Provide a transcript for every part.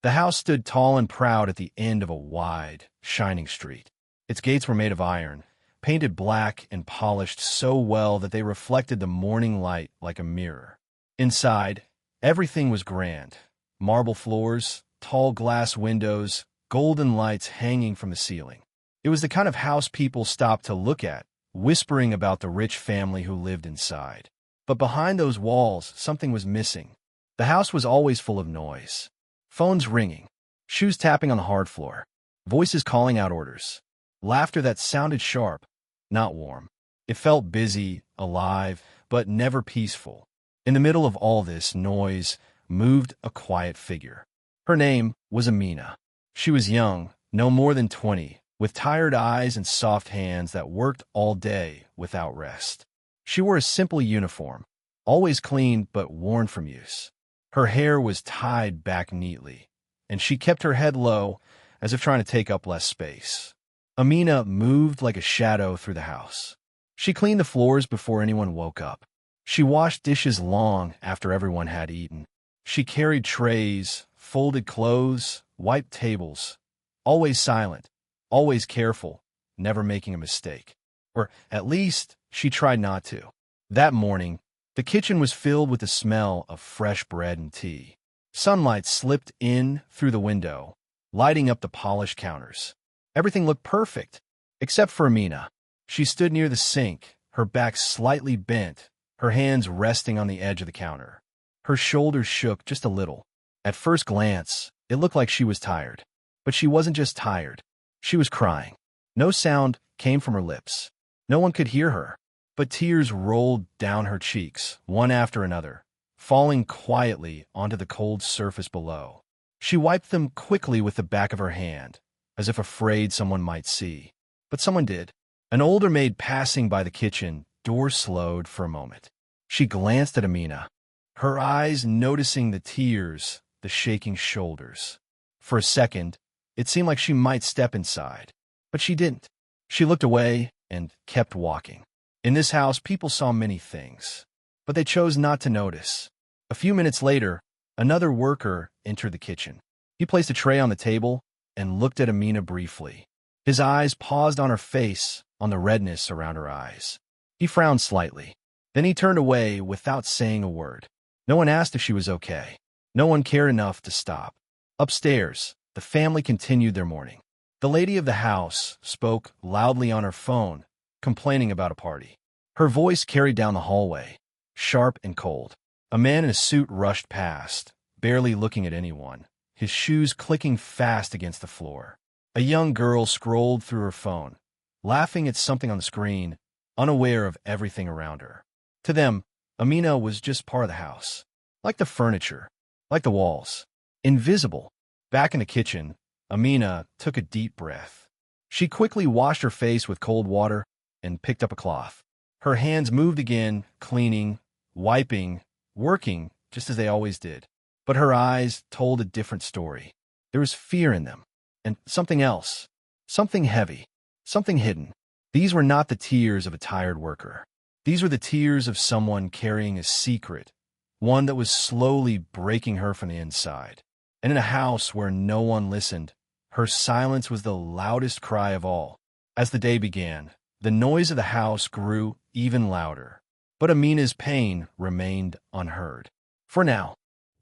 The house stood tall and proud at the end of a wide, shining street. Its gates were made of iron, painted black and polished so well that they reflected the morning light like a mirror. Inside, everything was grand. Marble floors, tall glass windows, golden lights hanging from the ceiling. It was the kind of house people stopped to look at, whispering about the rich family who lived inside. But behind those walls, something was missing. The house was always full of noise. Phones ringing, shoes tapping on the hard floor, voices calling out orders, laughter that sounded sharp, not warm. It felt busy, alive, but never peaceful. In the middle of all this noise moved a quiet figure. Her name was Amina. She was young, no more than 20, with tired eyes and soft hands that worked all day without rest. She wore a simple uniform, always clean but worn from use. Her hair was tied back neatly, and she kept her head low, as if trying to take up less space. Amina moved like a shadow through the house. She cleaned the floors before anyone woke up. She washed dishes long after everyone had eaten. She carried trays, folded clothes, wiped tables, always silent, always careful, never making a mistake. Or at least, she tried not to. That morning, the kitchen was filled with the smell of fresh bread and tea. Sunlight slipped in through the window, lighting up the polished counters. Everything looked perfect, except for Amina. She stood near the sink, her back slightly bent, her hands resting on the edge of the counter. Her shoulders shook just a little. At first glance, it looked like she was tired. But she wasn't just tired. She was crying. No sound came from her lips. No one could hear her. But tears rolled down her cheeks, one after another, falling quietly onto the cold surface below. She wiped them quickly with the back of her hand, as if afraid someone might see. But someone did. An older maid passing by the kitchen door slowed for a moment. She glanced at Amina, her eyes noticing the tears, the shaking shoulders. For a second, it seemed like she might step inside, but she didn't. She looked away and kept walking. In this house, people saw many things, but they chose not to notice. A few minutes later, another worker entered the kitchen. He placed a tray on the table and looked at Amina briefly. His eyes paused on her face, on the redness around her eyes. He frowned slightly. Then he turned away without saying a word. No one asked if she was okay. No one cared enough to stop. Upstairs, the family continued their morning. The lady of the house spoke loudly on her phone, complaining about a party. Her voice carried down the hallway, sharp and cold. A man in a suit rushed past, barely looking at anyone, his shoes clicking fast against the floor. A young girl scrolled through her phone, laughing at something on the screen, unaware of everything around her. To them, Amina was just part of the house, like the furniture, like the walls, invisible. Back in the kitchen, Amina took a deep breath. She quickly washed her face with cold water and picked up a cloth. Her hands moved again, cleaning, wiping, working, just as they always did. But her eyes told a different story. There was fear in them, and something else, something heavy, something hidden. These were not the tears of a tired worker. These were the tears of someone carrying a secret, one that was slowly breaking her from the inside. And in a house where no one listened, her silence was the loudest cry of all. As the day began, the noise of the house grew even louder, but Amina's pain remained unheard. For now.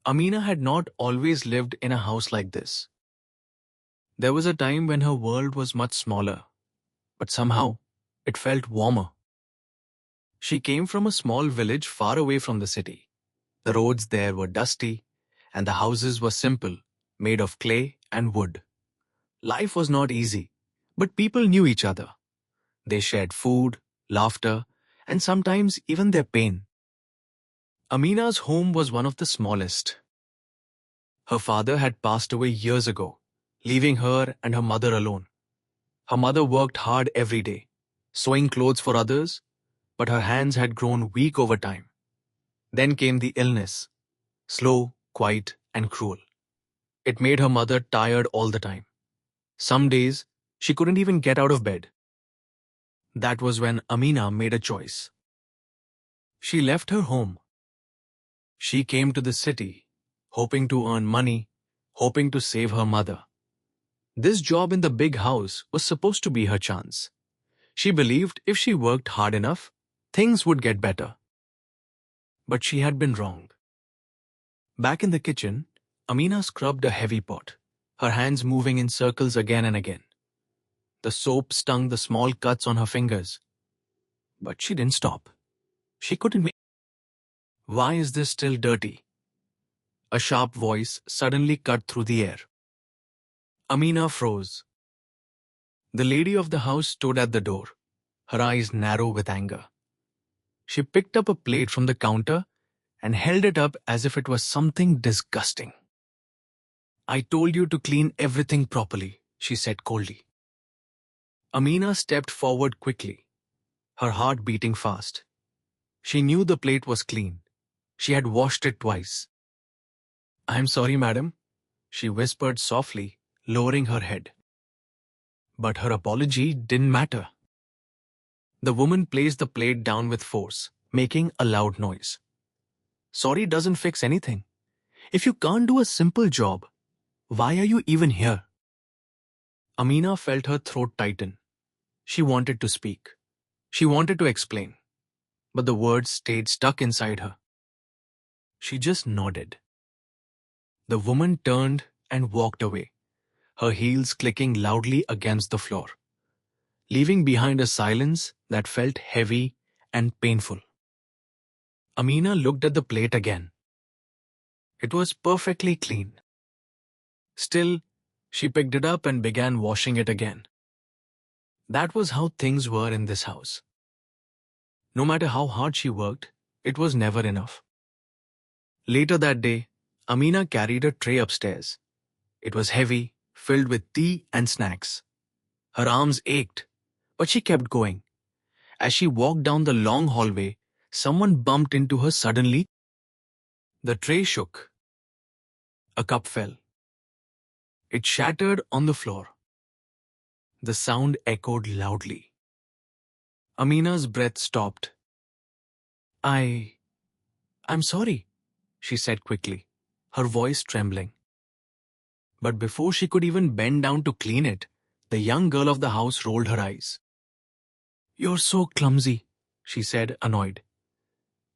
Amina had not always lived in a house like this. There was a time when her world was much smaller, but somehow it felt warmer. She came from a small village far away from the city. The roads there were dusty, and the houses were simple, made of clay and wood. Life was not easy, but people knew each other. They shared food, laughter, and sometimes even their pain. Amina's home was one of the smallest. Her father had passed away years ago, leaving her and her mother alone. Her mother worked hard every day, sewing clothes for others, but her hands had grown weak over time. Then came the illness, slow, quiet, and cruel. It made her mother tired all the time. Some days, she couldn't even get out of bed. That was when Amina made a choice. She left her home. She came to the city, hoping to earn money, hoping to save her mother. This job in the big house was supposed to be her chance. She believed if she worked hard enough, things would get better. But she had been wrong. Back in the kitchen, Amina scrubbed a heavy pot, her hands moving in circles again and again. The soap stung the small cuts on her fingers. But she didn't stop. She couldn't make. Why is this still dirty? A sharp voice suddenly cut through the air. Amina froze. The lady of the house stood at the door, her eyes narrow with anger. She picked up a plate from the counter and held it up as if it was something disgusting. I told you to clean everything properly, she said coldly. Amina stepped forward quickly, her heart beating fast. She knew the plate was clean. She had washed it twice. I'm sorry, madam, she whispered softly, lowering her head. But her apology didn't matter. The woman placed the plate down with force, making a loud noise. Sorry doesn't fix anything. If you can't do a simple job, why are you even here? Amina felt her throat tighten. She wanted to speak. She wanted to explain. But the words stayed stuck inside her. She just nodded. The woman turned and walked away, her heels clicking loudly against the floor, leaving behind a silence that felt heavy and painful. Amina looked at the plate again. It was perfectly clean. Still, she picked it up and began washing it again. That was how things were in this house. No matter how hard she worked, it was never enough. Later that day, Amina carried a tray upstairs. It was heavy, filled with tea and snacks. Her arms ached, but she kept going. As she walked down the long hallway, someone bumped into her suddenly. The tray shook. A cup fell. It shattered on the floor. The sound echoed loudly. Amina's breath stopped. I'm sorry, she said quickly, her voice trembling. But before she could even bend down to clean it, the young girl of the house rolled her eyes. You're so clumsy, she said, annoyed.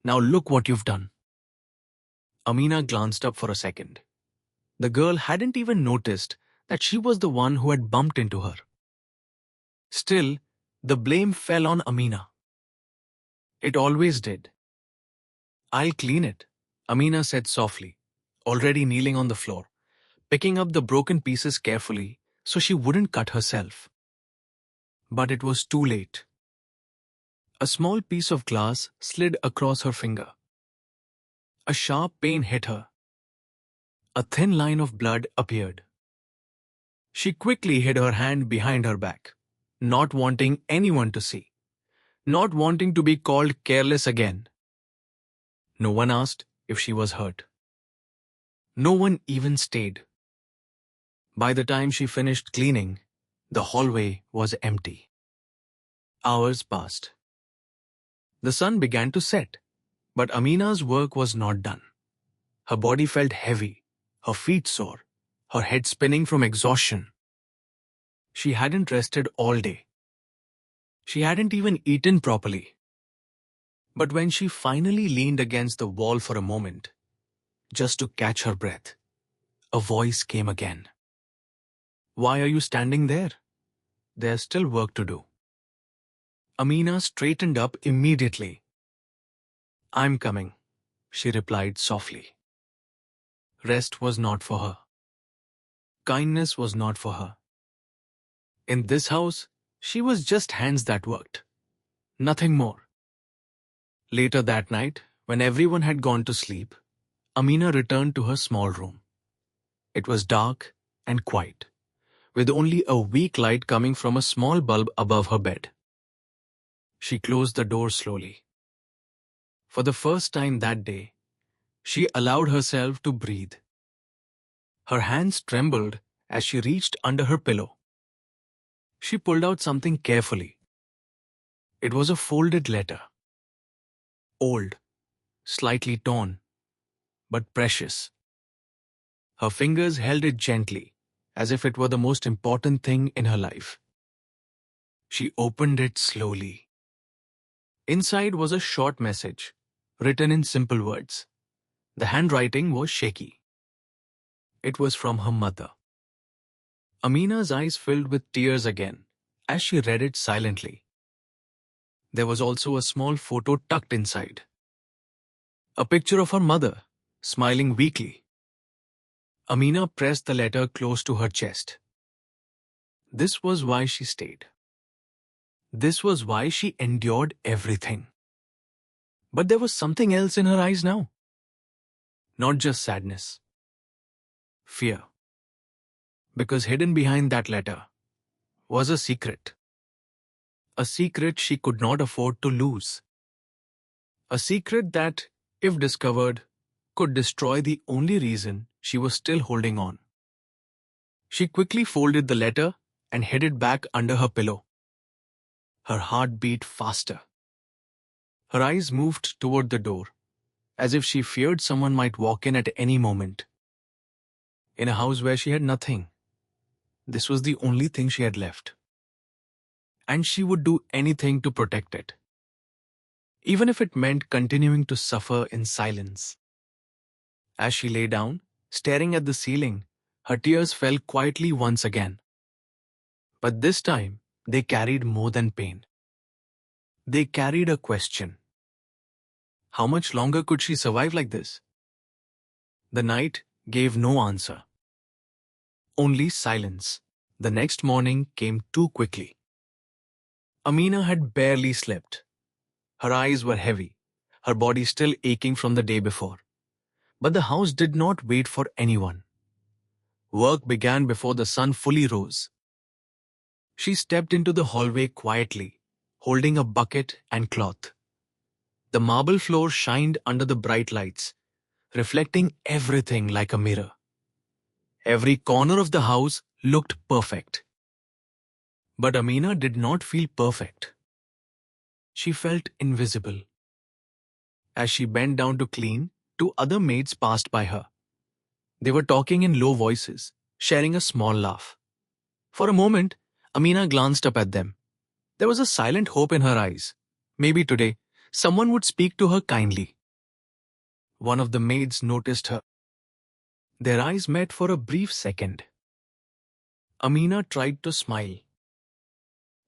Now look what you've done. Amina glanced up for a second. The girl hadn't even noticed that she was the one who had bumped into her. Still, the blame fell on Amina. It always did. I'll clean it, Amina said softly, already kneeling on the floor, picking up the broken pieces carefully so she wouldn't cut herself. But it was too late. A small piece of glass slid across her finger. A sharp pain hit her. A thin line of blood appeared. She quickly hid her hand behind her back, not wanting anyone to see, not wanting to be called careless again. No one asked if she was hurt. No one even stayed. By the time she finished cleaning, the hallway was empty. Hours passed. The sun began to set, but Amina's work was not done. Her body felt heavy, her feet sore, her head spinning from exhaustion. She hadn't rested all day. She hadn't even eaten properly. But when she finally leaned against the wall for a moment, just to catch her breath, a voice came again. Why are you standing there? There's still work to do. Amina straightened up immediately. I'm coming, she replied softly. Rest was not for her. Kindness was not for her. In this house, she was just hands that worked. Nothing more. Later that night, when everyone had gone to sleep, Amina returned to her small room. It was dark and quiet, with only a weak light coming from a small bulb above her bed. She closed the door slowly. For the first time that day, she allowed herself to breathe. Her hands trembled as she reached under her pillow. She pulled out something carefully. It was a folded letter. Old, slightly torn, but precious. Her fingers held it gently, as if it were the most important thing in her life. She opened it slowly. Inside was a short message, written in simple words. The handwriting was shaky. It was from her mother. Amina's eyes filled with tears again as she read it silently. There was also a small photo tucked inside. A picture of her mother, smiling weakly. Amina pressed the letter close to her chest. This was why she stayed. This was why she endured everything. But there was something else in her eyes now. Not just sadness. Fear. Because hidden behind that letter was a secret. A secret she could not afford to lose. A secret that, if discovered, could destroy the only reason she was still holding on. She quickly folded the letter and hid it back under her pillow. Her heart beat faster. Her eyes moved toward the door, as if she feared someone might walk in at any moment. In a house where she had nothing, this was the only thing she had left. And she would do anything to protect it, even if it meant continuing to suffer in silence. As she lay down, staring at the ceiling, her tears fell quietly once again. But this time, they carried more than pain. They carried a question. How much longer could she survive like this? The night gave no answer. Only silence. The next morning came too quickly. Amina had barely slept. Her eyes were heavy, her body still aching from the day before. But the house did not wait for anyone. Work began before the sun fully rose. She stepped into the hallway quietly, holding a bucket and cloth. The marble floor shined under the bright lights, reflecting everything like a mirror. Every corner of the house looked perfect. But Amina did not feel perfect. She felt invisible. As she bent down to clean, two other maids passed by her. They were talking in low voices, sharing a small laugh. For a moment, Amina glanced up at them. There was a silent hope in her eyes. Maybe today, someone would speak to her kindly. One of the maids noticed her. Their eyes met for a brief second. Amina tried to smile.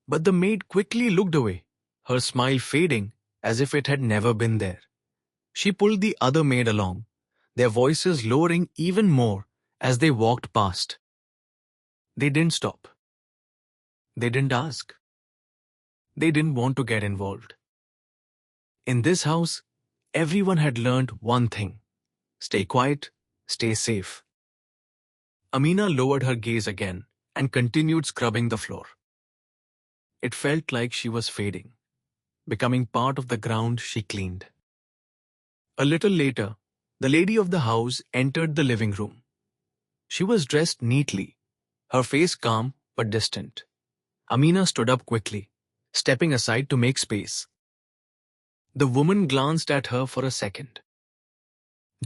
But the maid quickly looked away, her smile fading as if it had never been there. She pulled the other maid along, their voices lowering even more as they walked past. They didn't stop. They didn't ask. They didn't want to get involved. In this house, everyone had learned one thing. Stay quiet, stay safe. Amina lowered her gaze again and continued scrubbing the floor. It felt like she was fading, becoming part of the ground she cleaned. A little later, the lady of the house entered the living room. She was dressed neatly, her face calm but distant. Amina stood up quickly, stepping aside to make space. The woman glanced at her for a second.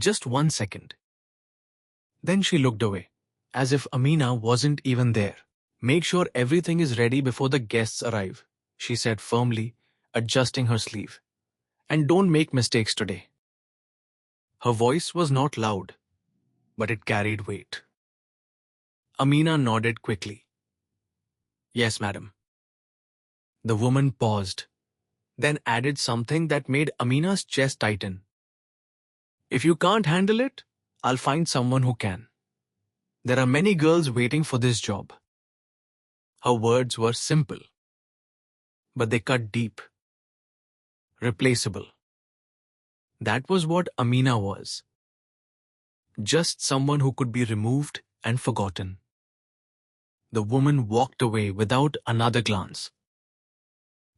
Just 1 second. Then she looked away, as if Amina wasn't even there. Make sure everything is ready before the guests arrive, she said firmly, adjusting her sleeve. And don't make mistakes today. Her voice was not loud, but it carried weight. Amina nodded quickly. Yes, madam. The woman paused, then added something that made Amina's chest tighten. If you can't handle it, I'll find someone who can. There are many girls waiting for this job. Her words were simple, but they cut deep. Replaceable. That was what Amina was. Just someone who could be removed and forgotten. The woman walked away without another glance.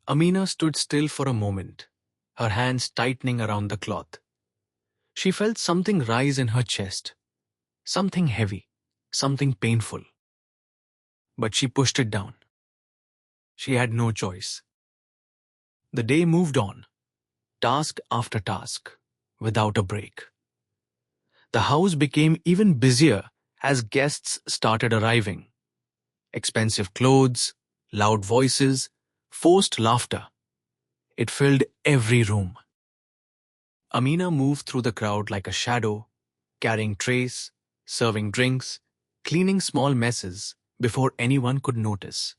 Amina stood still for a moment, her hands tightening around the cloth. She felt something rise in her chest, something heavy, something painful. But she pushed it down. She had no choice. The day moved on, task after task, without a break. The house became even busier As guests started arriving, expensive clothes, loud voices, forced laughter, it filled every room. Amina moved through the crowd like a shadow, carrying trays, serving drinks, cleaning small messes before anyone could notice.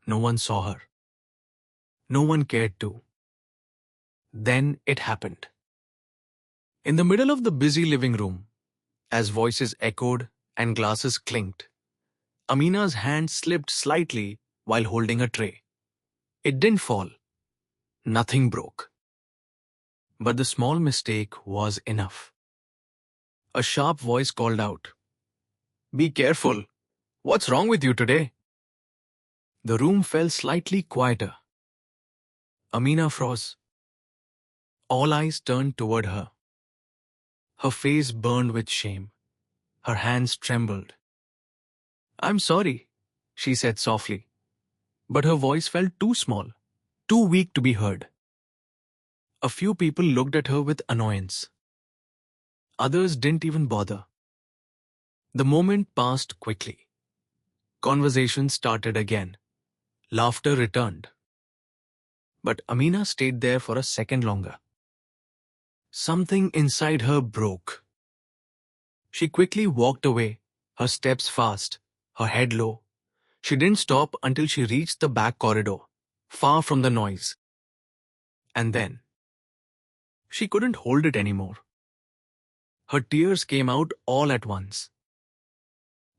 No one saw her. No one cared to. Then it happened. In the middle of the busy living room, as voices echoed and glasses clinked, Amina's hand slipped slightly while holding a tray. It didn't fall. Nothing broke. But the small mistake was enough. A sharp voice called out, "Be careful! What's wrong with you today?" The room fell slightly quieter. Amina froze. All eyes turned toward her. Her face burned with shame. Her hands trembled. "I'm sorry," she said softly, but her voice felt too small, too weak to be heard. A few people looked at her with annoyance. Others didn't even bother. The moment passed quickly. Conversation started again. Laughter returned. But Amina stayed there for a second longer. Something inside her broke. She quickly walked away, her steps fast, her head low. She didn't stop until she reached the back corridor, far from the noise. And then, she couldn't hold it anymore. Her tears came out all at once.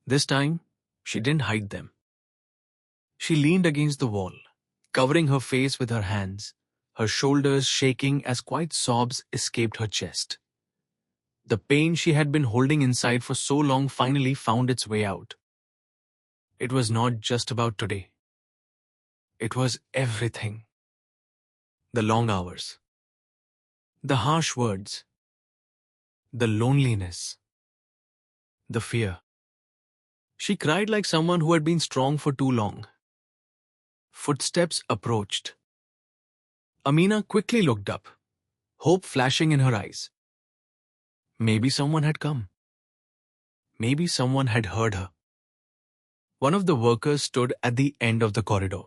This time, she didn't hide them. She leaned against the wall, covering her face with her hands, her shoulders shaking as quiet sobs escaped her chest. The pain she had been holding inside for so long finally found its way out. It was not just about today. It was everything. The long hours, the harsh words, the loneliness, the fear. She cried like someone who had been strong for too long. Footsteps approached. Amina quickly looked up, hope flashing in her eyes. Maybe someone had come. Maybe someone had heard her. One of the workers stood at the end of the corridor.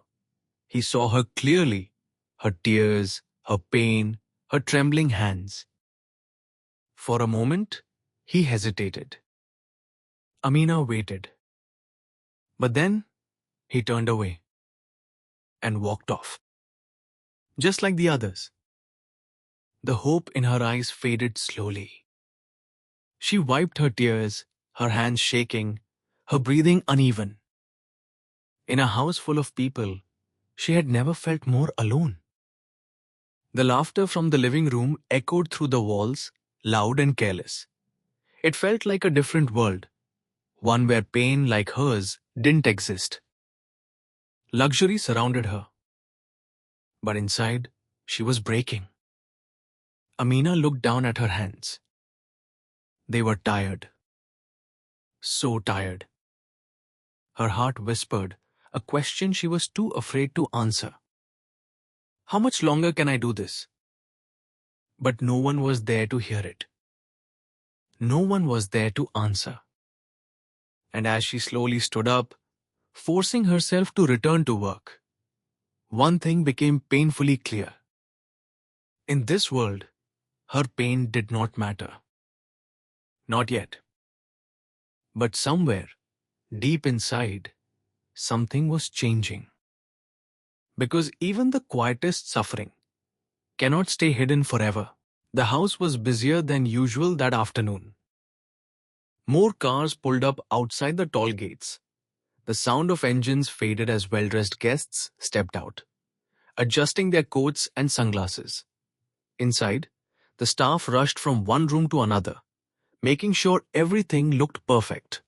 He saw her clearly, her tears, her pain, her trembling hands. For a moment, he hesitated. Amina waited. But then, he turned away and walked off. Just like the others. The hope in her eyes faded slowly. She wiped her tears, her hands shaking, her breathing uneven. In a house full of people, she had never felt more alone. The laughter from the living room echoed through the walls, loud and careless. It felt like a different world, one where pain like hers didn't exist. Luxury surrounded her. But inside, she was breaking. Amina looked down at her hands. They were tired. So tired. Her heart whispered a question she was too afraid to answer. How much longer can I do this? But no one was there to hear it. No one was there to answer. And as she slowly stood up, forcing herself to return to work, one thing became painfully clear. In this world, her pain did not matter. Not yet. But somewhere, deep inside, something was changing. Because even the quietest suffering cannot stay hidden forever. The house was busier than usual that afternoon. More cars pulled up outside the tall gates. The sound of engines faded as well-dressed guests stepped out, adjusting their coats and sunglasses. Inside, the staff rushed from one room to another, making sure everything looked perfect.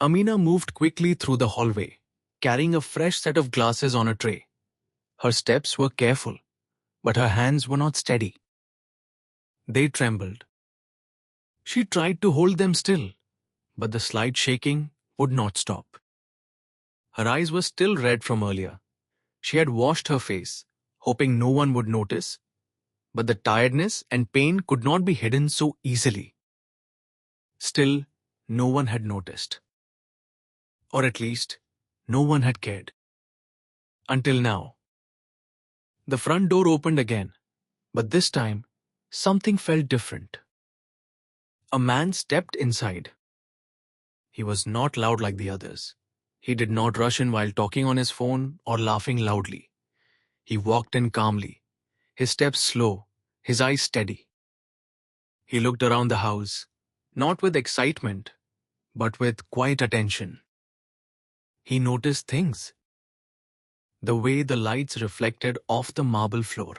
Amina moved quickly through the hallway, carrying a fresh set of glasses on a tray. Her steps were careful, but her hands were not steady. They trembled. She tried to hold them still, but the slight shaking would not stop. Her eyes were still red from earlier. She had washed her face, hoping no one would notice, but the tiredness and pain could not be hidden so easily. Still, no one had noticed. Or at least, no one had cared. Until now. The front door opened again, but this time, something felt different. A man stepped inside. He was not loud like the others. He did not rush in while talking on his phone or laughing loudly. He walked in calmly, his steps slow, his eyes steady. He looked around the house, not with excitement, but with quiet attention. He noticed things. The way the lights reflected off the marble floor.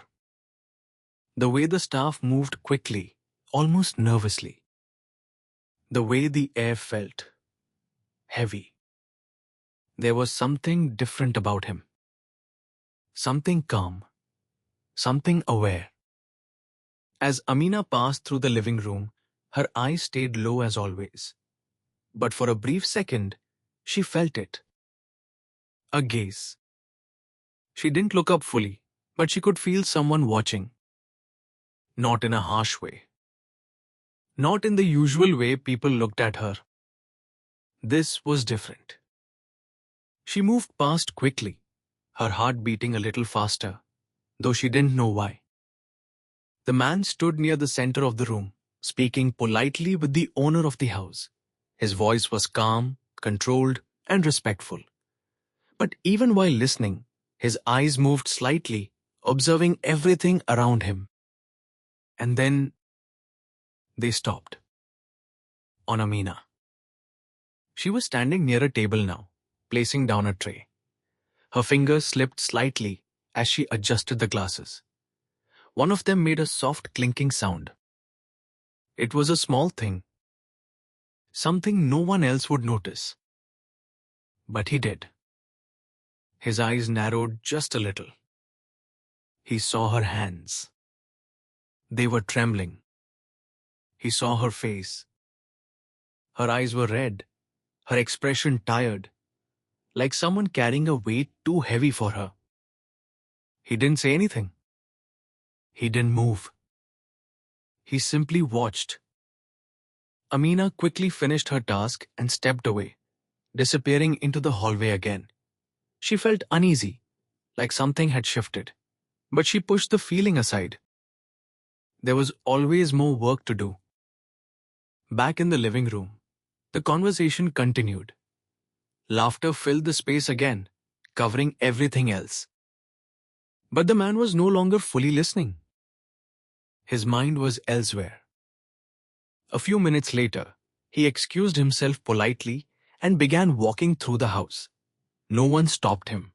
The way the staff moved quickly, almost nervously. The way the air felt heavy. There was something different about him. Something calm. Something aware. As Amina passed through the living room, her eyes stayed low as always. But for a brief second, she felt it. A gaze. She didn't look up fully, but she could feel someone watching. Not in a harsh way. Not in the usual way people looked at her. This was different. She moved past quickly, her heart beating a little faster, though she didn't know why. The man stood near the center of the room, speaking politely with the owner of the house. His voice was calm, controlled, and respectful. But even while listening, his eyes moved slightly, observing everything around him. And then they stopped. On Amina. She was standing near a table now, placing down a tray. Her fingers slipped slightly as she adjusted the glasses. One of them made a soft clinking sound. It was a small thing. Something no one else would notice. But he did. His eyes narrowed just a little. He saw her hands. They were trembling. He saw her face. Her eyes were red, her expression tired, like someone carrying a weight too heavy for her. He didn't say anything. He didn't move. He simply watched. Amina quickly finished her task and stepped away, disappearing into the hallway again. She felt uneasy, like something had shifted, but she pushed the feeling aside. There was always more work to do. Back in the living room, the conversation continued. Laughter filled the space again, covering everything else. But the man was no longer fully listening. His mind was elsewhere. A few minutes later, he excused himself politely and began walking through the house. No one stopped him.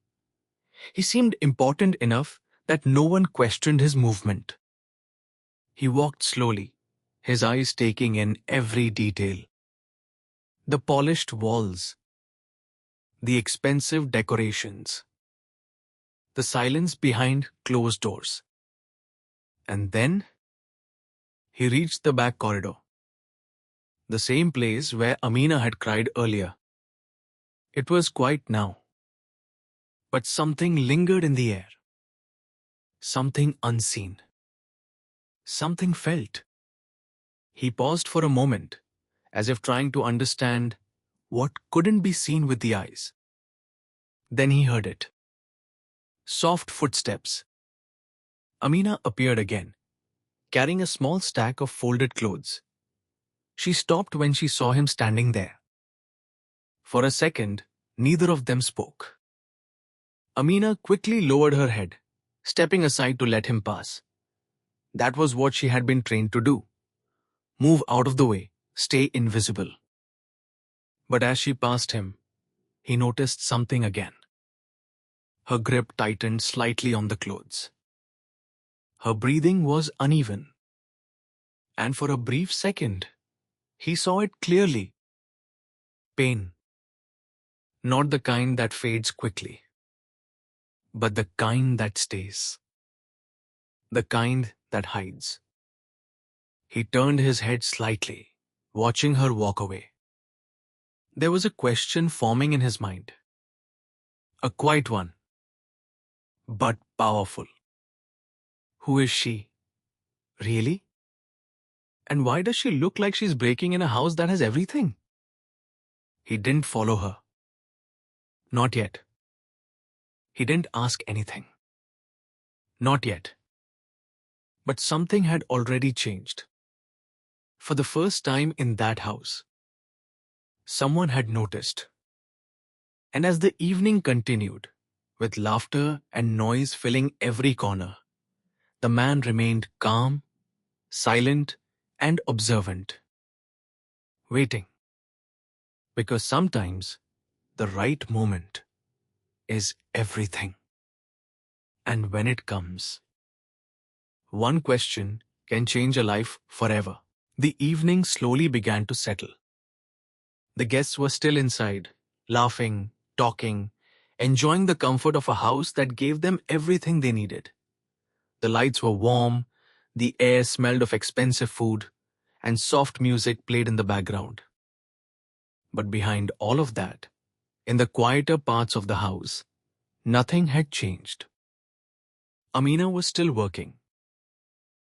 He seemed important enough that no one questioned his movement. He walked slowly, his eyes taking in every detail. The polished walls, the expensive decorations, the silence behind closed doors. And then he reached the back corridor, the same place where Amina had cried earlier. It was quiet now, but something lingered in the air. Something unseen. Something felt. He paused for a moment, as if trying to understand what couldn't be seen with the eyes. Then he heard it. Soft footsteps. Amina appeared again, carrying a small stack of folded clothes. She stopped when she saw him standing there. For a second, neither of them spoke. Amina quickly lowered her head, stepping aside to let him pass. That was what she had been trained to do. Move out of the way, stay invisible. But as she passed him, he noticed something again. Her grip tightened slightly on the clothes. Her breathing was uneven. And for a brief second, he saw it clearly. Pain. Not the kind that fades quickly, but the kind that stays. The kind that hides. He turned his head slightly, watching her walk away. There was a question forming in his mind. A quiet one, but powerful. Who is she? Really? And why does she look like she's breaking in a house that has everything? He didn't follow her. Not yet. He didn't ask anything. Not yet. But something had already changed. For the first time in that house, someone had noticed. And as the evening continued, with laughter and noise filling every corner, the man remained calm, silent, and observant, waiting. Because sometimes the right moment is everything. And when it comes, one question can change a life forever. The evening slowly began to settle. The guests were still inside, laughing, talking, enjoying the comfort of a house that gave them everything they needed. The lights were warm, the air smelled of expensive food, and soft music played in the background. But behind all of that, in the quieter parts of the house, nothing had changed. Amina was still working.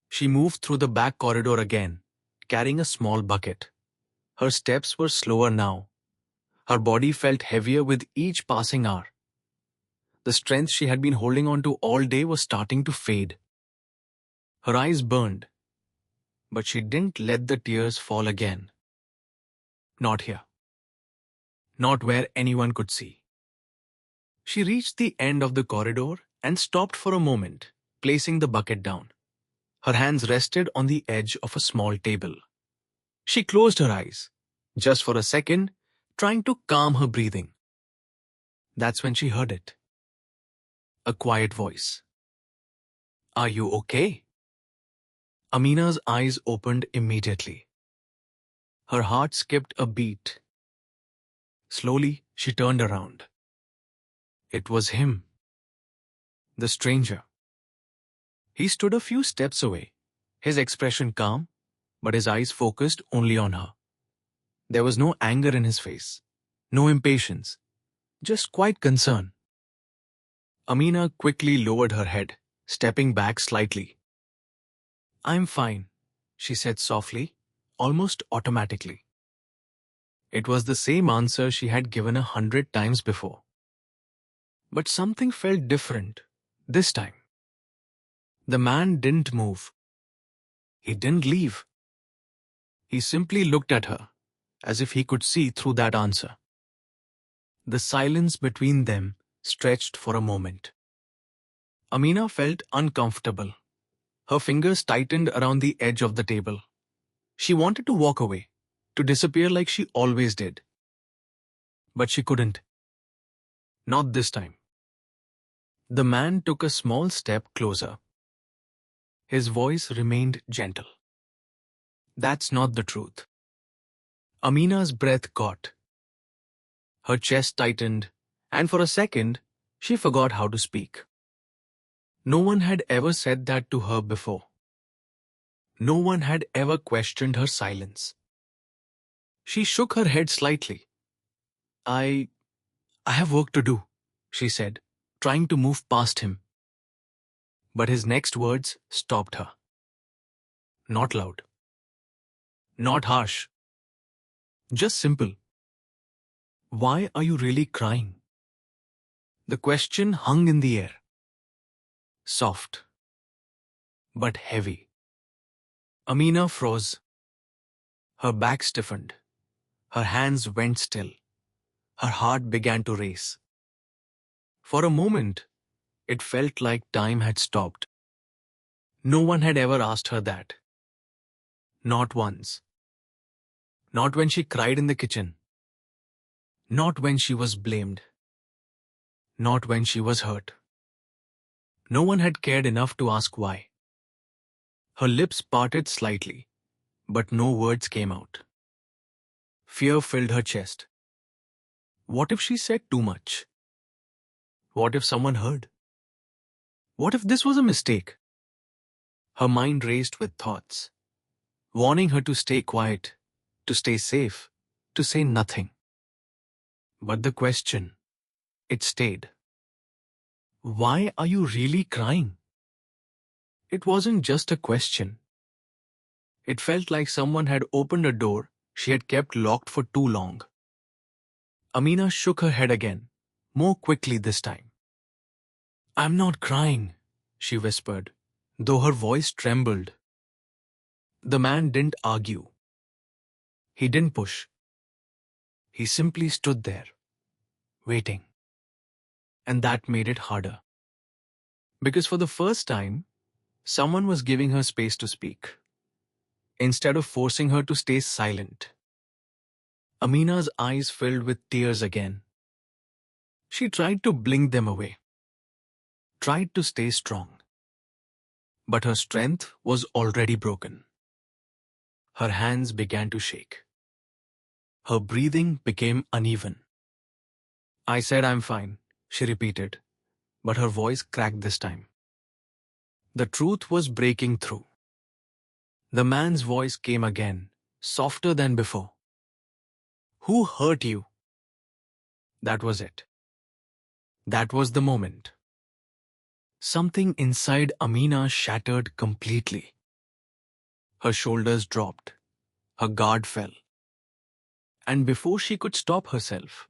She moved through the back corridor again, carrying a small bucket. Her steps were slower now. Her body felt heavier with each passing hour. The strength she had been holding on to all day was starting to fade. Her eyes burned, but she didn't let the tears fall again. Not here. Not where anyone could see. She reached the end of the corridor and stopped for a moment, placing the bucket down. Her hands rested on the edge of a small table. She closed her eyes, just for a second, trying to calm her breathing. That's when she heard it. A quiet voice. Are you okay? Amina's eyes opened immediately. Her heart skipped a beat. Slowly, she turned around. It was him. The stranger. He stood a few steps away, his expression calm, but his eyes focused only on her. There was no anger in his face, no impatience, just quiet concern. Amina quickly lowered her head, stepping back slightly. I'm fine, she said softly, almost automatically. It was the same answer she had given 100 times before. But something felt different this time. The man didn't move. He didn't leave. He simply looked at her, as if he could see through that answer. The silence between them stretched for a moment. Amina felt uncomfortable. Her fingers tightened around the edge of the table. She wanted to walk away, to disappear like she always did. But she couldn't. Not this time. The man took a small step closer. His voice remained gentle. That's not the truth. Amina's breath caught. Her chest tightened, and for a second, she forgot how to speak. No one had ever said that to her before. No one had ever questioned her silence. She shook her head slightly. I have work to do, she said, trying to move past him. But his next words stopped her. Not loud. Not harsh. Just simple. Why are you really crying? The question hung in the air. Soft. But heavy. Amina froze. Her back stiffened. Her hands went still. Her heart began to race. For a moment, it felt like time had stopped. No one had ever asked her that. Not once. Not when she cried in the kitchen. Not when she was blamed. Not when she was hurt. No one had cared enough to ask why. Her lips parted slightly, but no words came out. Fear filled her chest. What if she said too much? What if someone heard? What if this was a mistake? Her mind raced with thoughts, warning her to stay quiet, to stay safe, to say nothing. But the question, it stayed. Why are you really crying? It wasn't just a question. It felt like someone had opened a door she had kept locked for too long. Amina shook her head again, more quickly this time. I'm not crying, she whispered, though her voice trembled. The man didn't argue. He didn't push. He simply stood there, waiting. And that made it harder. Because for the first time, someone was giving her space to speak, instead of forcing her to stay silent. Amina's eyes filled with tears again. She tried to blink them away, tried to stay strong. But her strength was already broken. Her hands began to shake. Her breathing became uneven. I said I'm fine, she repeated, but her voice cracked this time. The truth was breaking through. The man's voice came again, softer than before. Who hurt you? That was it. That was the moment. Something inside Amina shattered completely. Her shoulders dropped. Her guard fell. And before she could stop herself,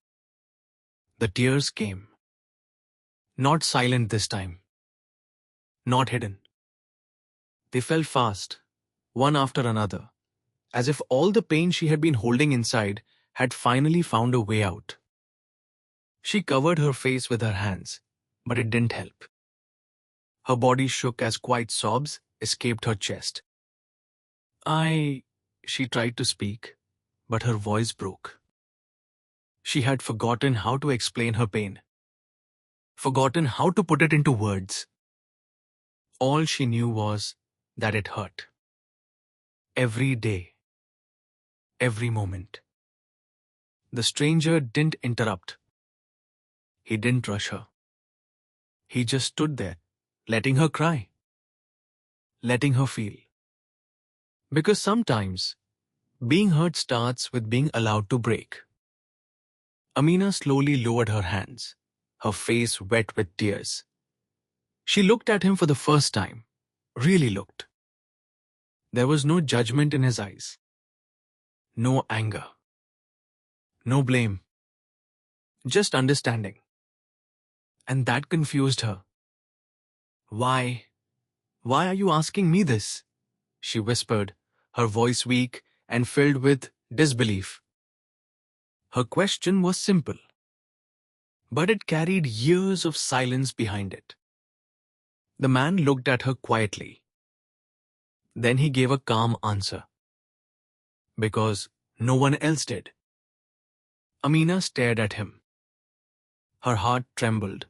the tears came. Not silent this time. Not hidden. They fell fast, one after another, as if all the pain she had been holding inside had finally found a way out. She covered her face with her hands, but it didn't help. Her body shook as quiet sobs escaped her chest. She tried to speak, but her voice broke. She had forgotten how to explain her pain, forgotten how to put it into words. All she knew was that it hurt. Every day, every moment. The stranger didn't interrupt. He didn't rush her. He just stood there, letting her cry, letting her feel. Because sometimes, being hurt starts with being allowed to break. Amina slowly lowered her hands, her face wet with tears. She looked at him for the first time, really looked. There was no judgment in his eyes, no anger, no blame, just understanding. And that confused her. Why are you asking me this? She whispered, her voice weak and filled with disbelief. Her question was simple, but it carried years of silence behind it. The man looked at her quietly. Then he gave a calm answer. Because no one else did. Amina stared at him. Her heart trembled.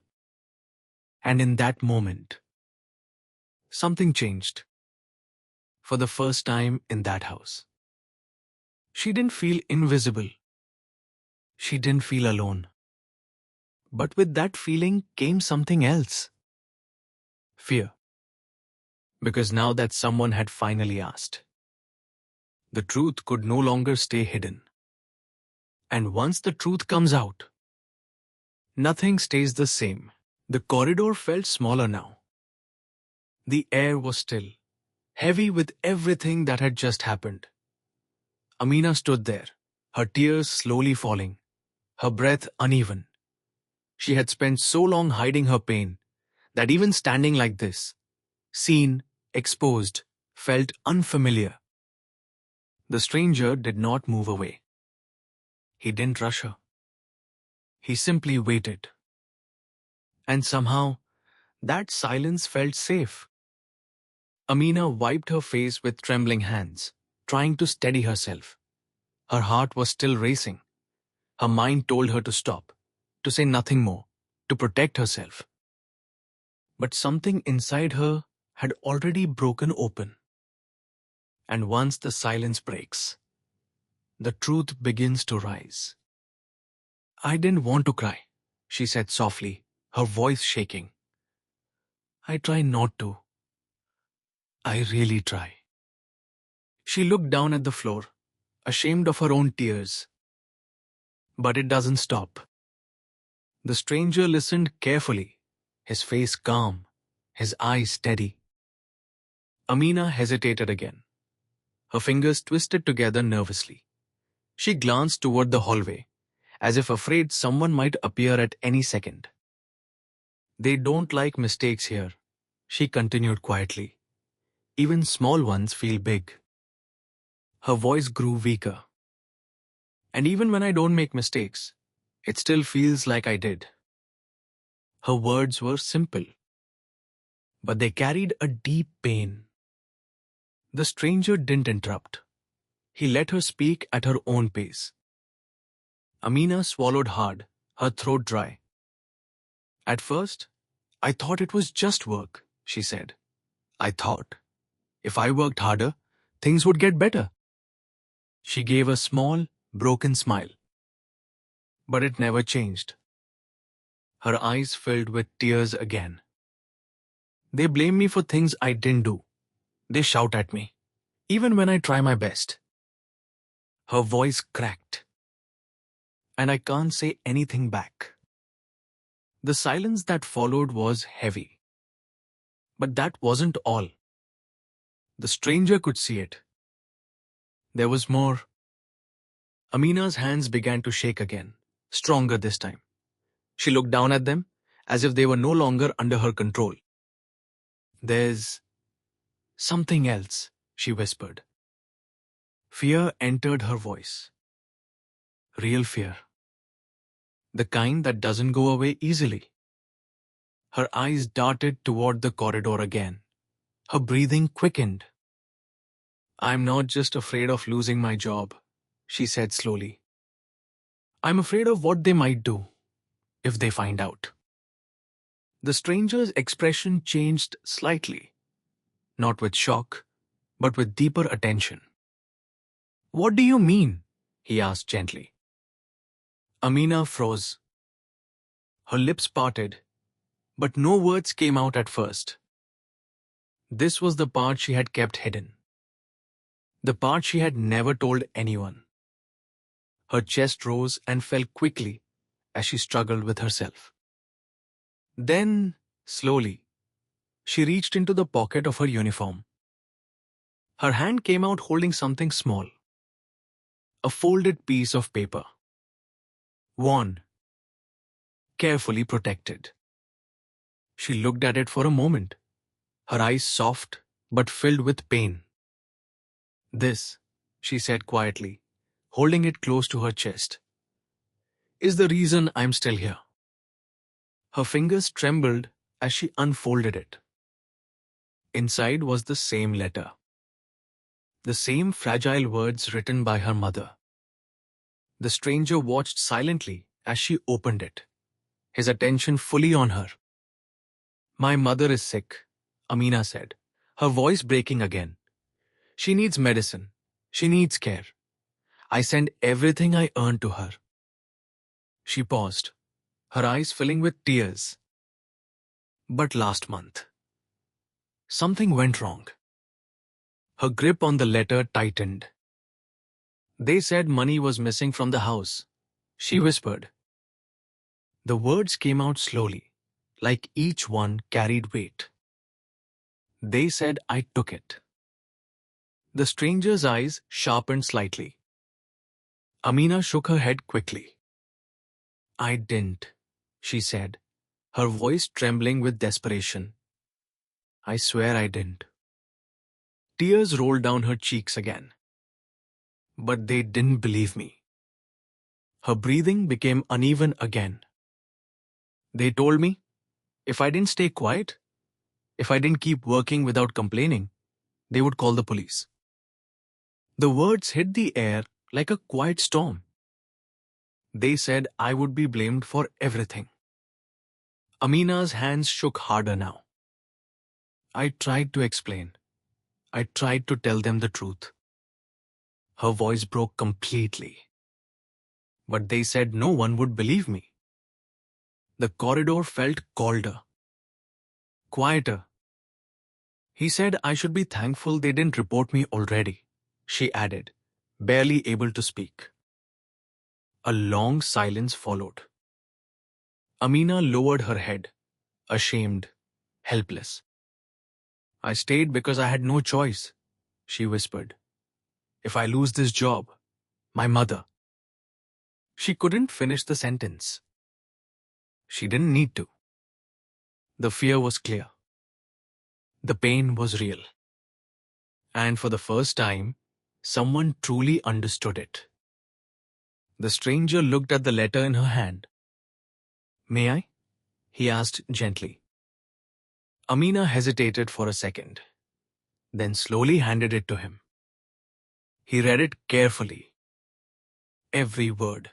And in that moment, something changed. For the first time in that house. She didn't feel invisible. She didn't feel alone. But with that feeling came something else. Fear. Because now that someone had finally asked, the truth could no longer stay hidden. And once the truth comes out, nothing stays the same. The corridor felt smaller now. The air was still, heavy with everything that had just happened. Amina stood there, her tears slowly falling, her breath uneven. She had spent so long hiding her pain that even standing like this, seen, exposed, felt unfamiliar. The stranger did not move away. He didn't rush her. He simply waited. And somehow, that silence felt safe. Amina wiped her face with trembling hands, trying to steady herself. Her heart was still racing. Her mind told her to stop, to say nothing more, to protect herself. But something inside her had already broken open. And once the silence breaks, the truth begins to rise. I didn't want to cry, she said softly, her voice shaking. I try not to. I really try. She looked down at the floor, ashamed of her own tears. But it doesn't stop. The stranger listened carefully, his face calm, his eyes steady. Amina hesitated again. Her fingers twisted together nervously. She glanced toward the hallway, as if afraid someone might appear at any second. They don't like mistakes here, she continued quietly. Even small ones feel big. Her voice grew weaker. And even when I don't make mistakes, it still feels like I did. Her words were simple, but they carried a deep pain. The stranger didn't interrupt. He let her speak at her own pace. Amina swallowed hard, her throat dry. At first, I thought it was just work, she said. I thought, if I worked harder, things would get better. She gave a small, broken smile. But it never changed. Her eyes filled with tears again. They blame me for things I didn't do. They shout at me, even when I try my best. Her voice cracked, and I can't say anything back. The silence that followed was heavy. But that wasn't all. The stranger could see it. There was more. Amina's hands began to shake again, stronger this time. She looked down at them, as if they were no longer under her control. There's something else, she whispered. Fear entered her voice. Real fear. The kind that doesn't go away easily. Her eyes darted toward the corridor again. Her breathing quickened. I'm not just afraid of losing my job, she said slowly. I'm afraid of what they might do if they find out. The stranger's expression changed slightly, not with shock, but with deeper attention. What do you mean? He asked gently. Amina froze. Her lips parted, but no words came out at first. This was the part she had kept hidden. The part she had never told anyone. Her chest rose and fell quickly as she struggled with herself. Then, slowly, she reached into the pocket of her uniform. Her hand came out holding something small. A folded piece of paper. Worn. Carefully protected. She looked at it for a moment, her eyes soft but filled with pain. This, she said quietly, holding it close to her chest, is the reason I'm still here. Her fingers trembled as she unfolded it. Inside was the same letter. The same fragile words written by her mother. The stranger watched silently as she opened it, his attention fully on her. My mother is sick, Amina said, her voice breaking again. She needs medicine. She needs care. I send everything I earn to her. She paused, her eyes filling with tears. But last month, something went wrong. Her grip on the letter tightened. They said money was missing from the house, she whispered. The words came out slowly, like each one carried weight. They said I took it. The stranger's eyes sharpened slightly. Amina shook her head quickly. I didn't, she said, her voice trembling with desperation. I swear I didn't. Tears rolled down her cheeks again. But they didn't believe me. Her breathing became uneven again. They told me, if I didn't stay quiet, if I didn't keep working without complaining, they would call the police. The words hit the air like a quiet storm. They said I would be blamed for everything. Amina's hands shook harder now. I tried to explain. I tried to tell them the truth. Her voice broke completely. But they said no one would believe me. The corridor felt colder. Quieter. He said I should be thankful they didn't report me already, she added, barely able to speak. A long silence followed. Amina lowered her head, ashamed, helpless. I stayed because I had no choice, she whispered. If I lose this job, my mother. She couldn't finish the sentence. She didn't need to. The fear was clear. The pain was real. And for the first time, someone truly understood it. The stranger looked at the letter in her hand. "May I?" he asked gently. Amina hesitated for a second, then slowly handed it to him. He read it carefully. Every word.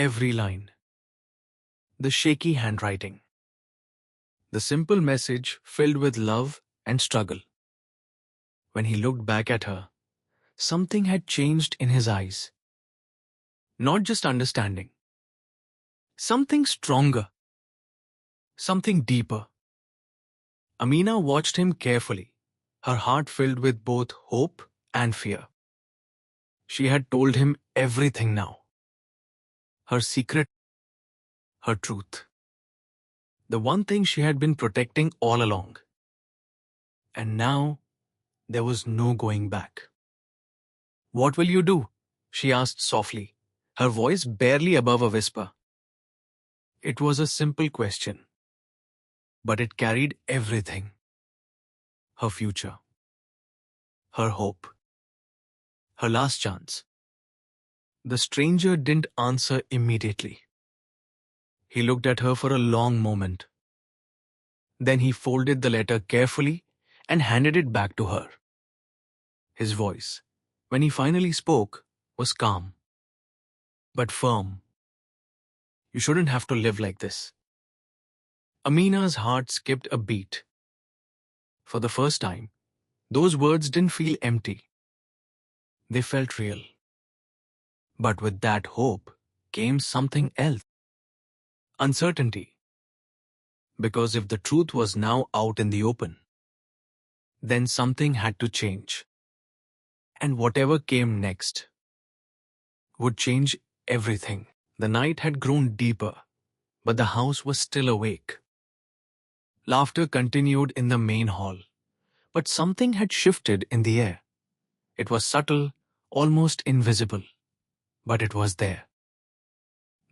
Every line. The shaky handwriting. The simple message filled with love and struggle. When he looked back at her, something had changed in his eyes. Not just understanding. Something stronger. Something deeper. Amina watched him carefully, her heart filled with both hope and fear. She had told him everything now. Her secret, her truth. The one thing she had been protecting all along. And now, there was no going back. "What will you do?" she asked softly, her voice barely above a whisper. It was a simple question, but it carried everything. Her future. Her hope. Her last chance. The stranger didn't answer immediately. He looked at her for a long moment. Then he folded the letter carefully and handed it back to her. His voice, when he finally spoke, was calm, but firm. "You shouldn't have to live like this." Amina's heart skipped a beat. For the first time, those words didn't feel empty. They felt real. But with that hope came something else. Uncertainty. Because if the truth was now out in the open, then something had to change. And whatever came next would change everything. The night had grown deeper, but the house was still awake. Laughter continued in the main hall, but something had shifted in the air. It was subtle, almost invisible, but it was there.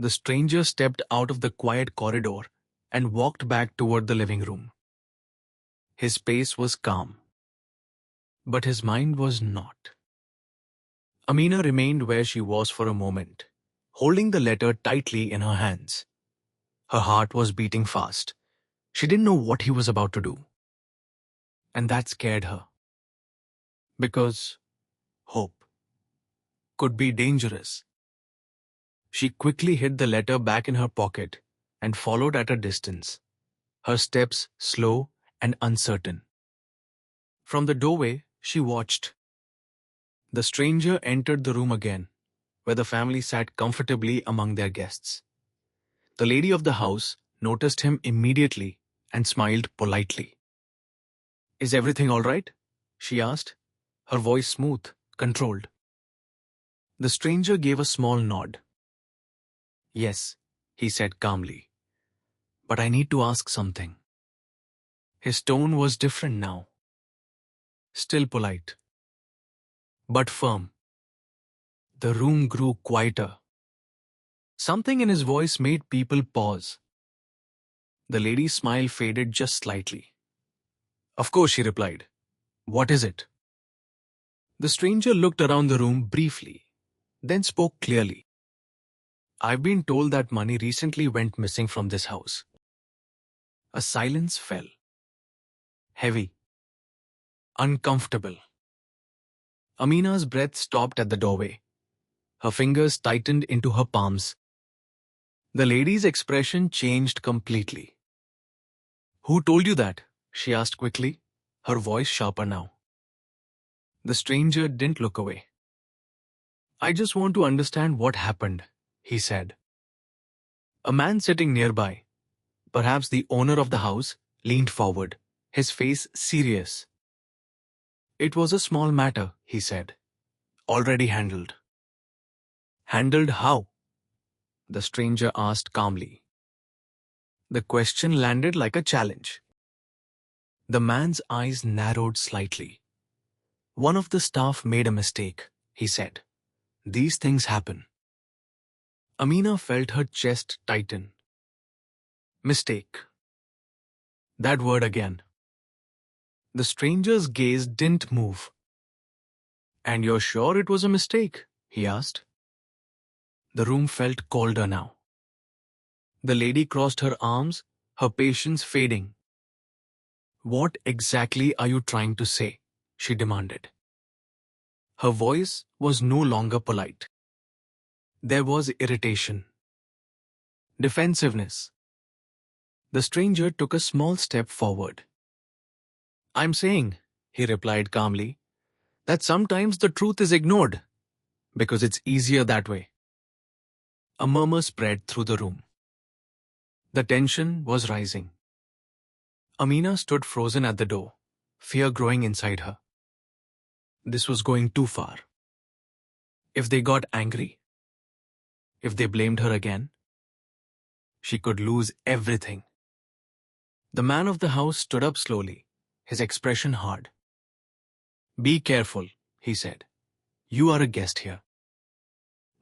The stranger stepped out of the quiet corridor and walked back toward the living room. His pace was calm, but his mind was not. Amina remained where she was for a moment, holding the letter tightly in her hands. Her heart was beating fast. She didn't know what he was about to do. And that scared her. Because hope could be dangerous. She quickly hid the letter back in her pocket and followed at a distance, her steps slow and uncertain. From the doorway, she watched. The stranger entered the room again, where the family sat comfortably among their guests. The lady of the house noticed him immediately and smiled politely. "Is everything all right?" she asked, her voice smooth, controlled. The stranger gave a small nod. "Yes," he said calmly. "But I need to ask something." His tone was different now. Still polite, but firm. The room grew quieter. Something in his voice made people pause. The lady's smile faded just slightly. "Of course," she replied. "What is it?" The stranger looked around the room briefly, then spoke clearly. "I've been told that money recently went missing from this house." A silence fell. Heavy. Uncomfortable. Amina's breath stopped at the doorway. Her fingers tightened into her palms. The lady's expression changed completely. "Who told you that?" she asked quickly, her voice sharper now. The stranger didn't look away. "I just want to understand what happened," he said. A man sitting nearby, perhaps the owner of the house, leaned forward, his face serious. "It was a small matter," he said. "Already handled." "Handled how?" the stranger asked calmly. The question landed like a challenge. The man's eyes narrowed slightly. "One of the staff made a mistake," he said. "These things happen." Amina felt her chest tighten. Mistake. That word again. The stranger's gaze didn't move. "And you're sure it was a mistake?" he asked. The room felt colder now. The lady crossed her arms, her patience fading. "What exactly are you trying to say?" she demanded. Her voice was no longer polite. There was irritation, defensiveness. The stranger took a small step forward. "I'm saying," he replied calmly, "that sometimes the truth is ignored, because it's easier that way." A murmur spread through the room. The tension was rising. Amina stood frozen at the door, fear growing inside her. This was going too far. If they got angry, if they blamed her again, she could lose everything. The man of the house stood up slowly, his expression hard. "Be careful," he said. "You are a guest here."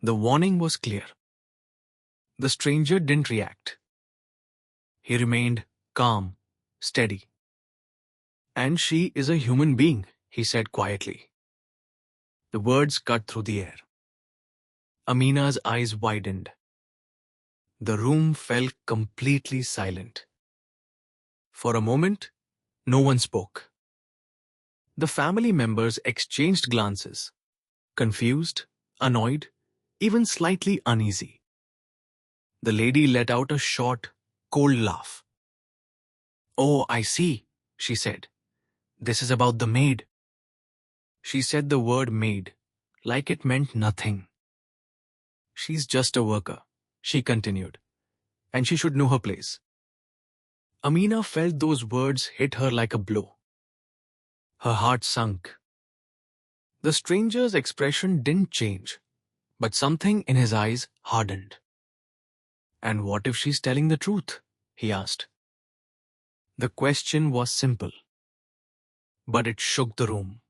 The warning was clear. The stranger didn't react. He remained calm, steady. "And she is a human being," he said quietly. The words cut through the air. Amina's eyes widened. The room fell completely silent. For a moment, no one spoke. The family members exchanged glances, confused, annoyed, even slightly uneasy. The lady let out a short, cold laugh. "Oh, I see," she said. "This is about the maid." She said the word maid, like it meant nothing. "She's just a worker," she continued, "and she should know her place." Amina felt those words hit her like a blow. Her heart sunk. The stranger's expression didn't change, but something in his eyes hardened. "And what if she's telling the truth?" he asked. The question was simple, but it shook the room.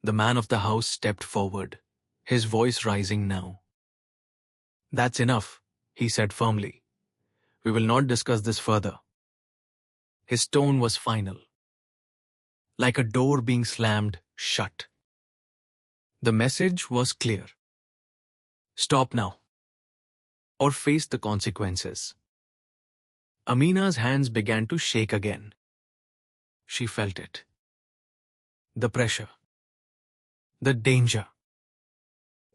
The man of the house stepped forward, his voice rising now. "That's enough," he said firmly. "We will not discuss this further." His tone was final, like a door being slammed shut. The message was clear. Stop now, or face the consequences. Amina's hands began to shake again. She felt it. The pressure. The danger.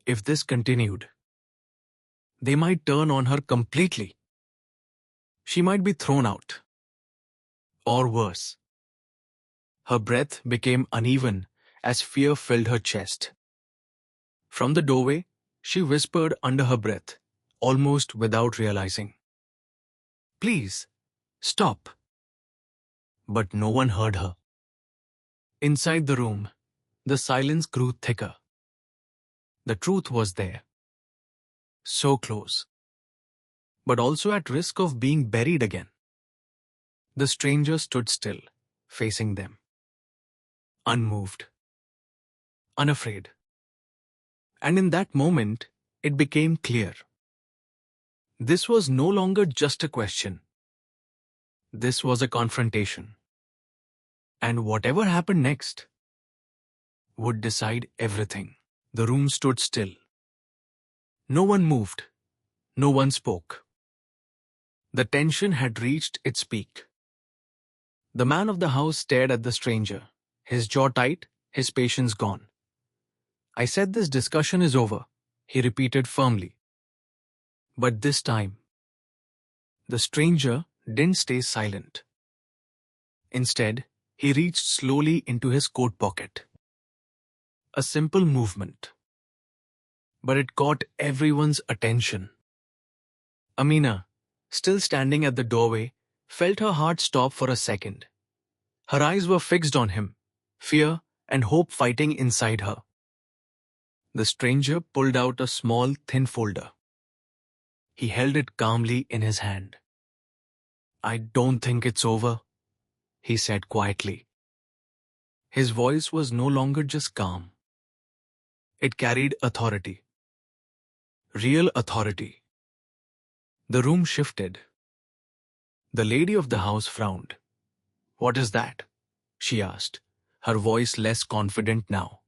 If this continued, they might turn on her completely. She might be thrown out. Or worse. Her breath became uneven as fear filled her chest. From the doorway, she whispered under her breath, almost without realizing, "Please, stop." But no one heard her. Inside the room, the silence grew thicker. The truth was there. So close. But also at risk of being buried again. The stranger stood still, facing them. Unmoved. Unafraid. And in that moment, it became clear. This was no longer just a question. This was a confrontation. And whatever happened next would decide everything. The room stood still. No one moved. No one spoke. The tension had reached its peak. The man of the house stared at the stranger, his jaw tight, his patience gone. "I said this discussion is over," he repeated firmly. But this time, the stranger didn't stay silent. Instead, he reached slowly into his coat pocket. A simple movement. But it caught everyone's attention. Amina, still standing at the doorway, felt her heart stop for a second. Her eyes were fixed on him, fear and hope fighting inside her. The stranger pulled out a small, thin folder. He held it calmly in his hand. "I don't think it's over," he said quietly. His voice was no longer just calm. It carried authority. Real authority. The room shifted. The lady of the house frowned. "What is that?" she asked, her voice less confident now.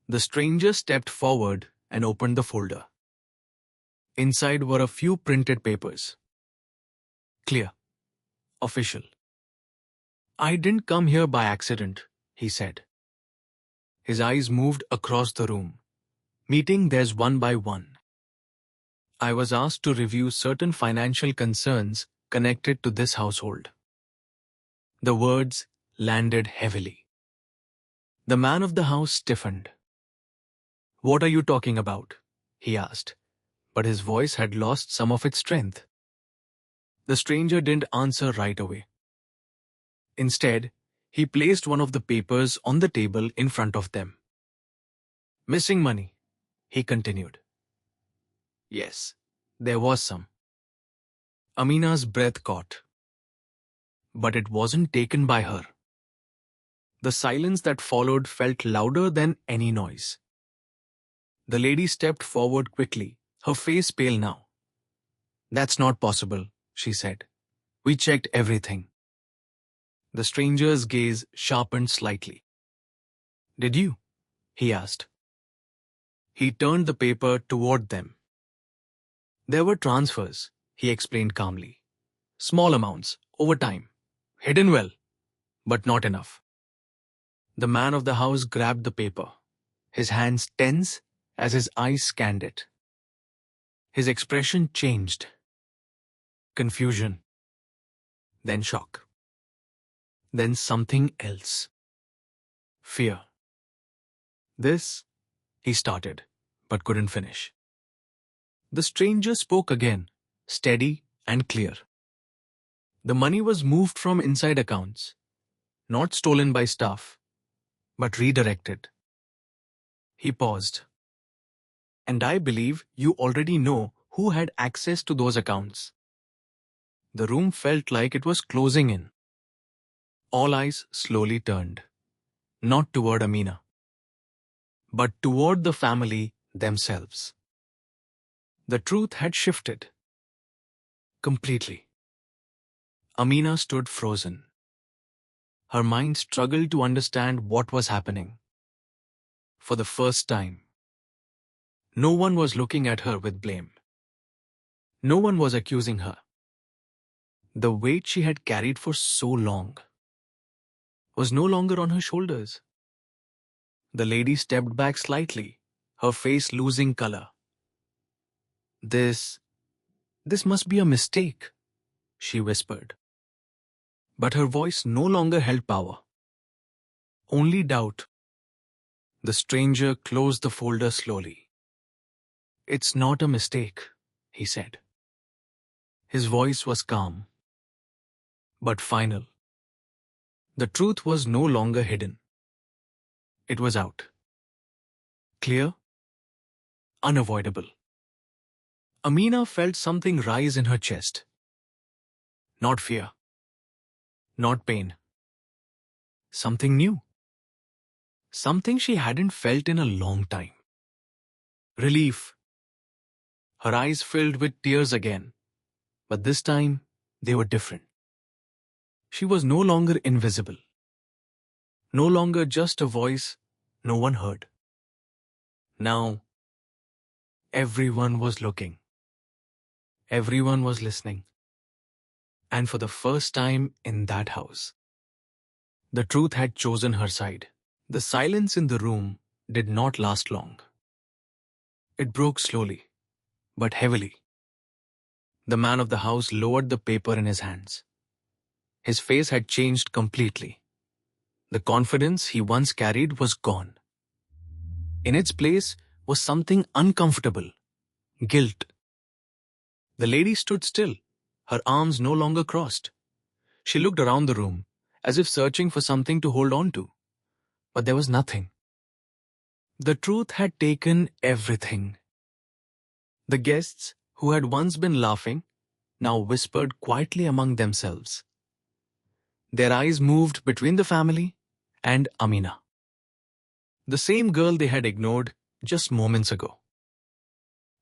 The stranger stepped forward and opened the folder. Inside were a few printed papers. Clear. Official. "I didn't come here by accident," he said. His eyes moved across the room, meeting theirs one by one. "I was asked to review certain financial concerns connected to this household." The words landed heavily. The man of the house stiffened. "What are you talking about?" he asked, but his voice had lost some of its strength. The stranger didn't answer right away. Instead, he placed one of the papers on the table in front of them. "Missing money," he continued. Yes, there was some. Amina's breath caught. But it wasn't taken by her. The silence that followed felt louder than any noise. The lady stepped forward quickly, her face pale now. "That's not possible," she said. "We checked everything." The stranger's gaze sharpened slightly. "Did you?" he asked. He turned the paper toward them. "There were transfers," he explained calmly. "Small amounts, over time. Hidden well, but not enough." The man of the house grabbed the paper, his hands tense as his eyes scanned it. His expression changed. Confusion. Then shock. Then something else. Fear. "This," he started, but couldn't finish. The stranger spoke again, steady and clear. "The money was moved from inside accounts, not stolen by staff, but redirected." He paused. "And I believe you already know who had access to those accounts." The room felt like it was closing in. All eyes slowly turned, not toward Amina, but toward the family themselves. The truth had shifted. Completely. Amina stood frozen. Her mind struggled to understand what was happening. For the first time, no one was looking at her with blame. No one was accusing her. The weight she had carried for so long was no longer on her shoulders. The lady stepped back slightly, her face losing color. This must be a mistake," she whispered. But her voice no longer held power. Only doubt. The stranger closed the folder slowly. "It's not a mistake," he said. His voice was calm, but final. The truth was no longer hidden. It was out. Clear, unavoidable. Amina felt something rise in her chest. Not fear. Not pain. Something new. Something she hadn't felt in a long time. Relief. Her eyes filled with tears again, but this time they were different. She was no longer invisible. No longer just a voice no one heard. Now, everyone was looking. Everyone was listening. And for the first time in that house, the truth had chosen her side. The silence in the room did not last long. It broke slowly, but heavily. The man of the house lowered the paper in his hands. His face had changed completely. The confidence he once carried was gone. In its place was something uncomfortable. Guilt. The lady stood still, her arms no longer crossed. She looked around the room, as if searching for something to hold on to. But there was nothing. The truth had taken everything. The guests, who had once been laughing, now whispered quietly among themselves. Their eyes moved between the family and Amina. The same girl they had ignored just moments ago.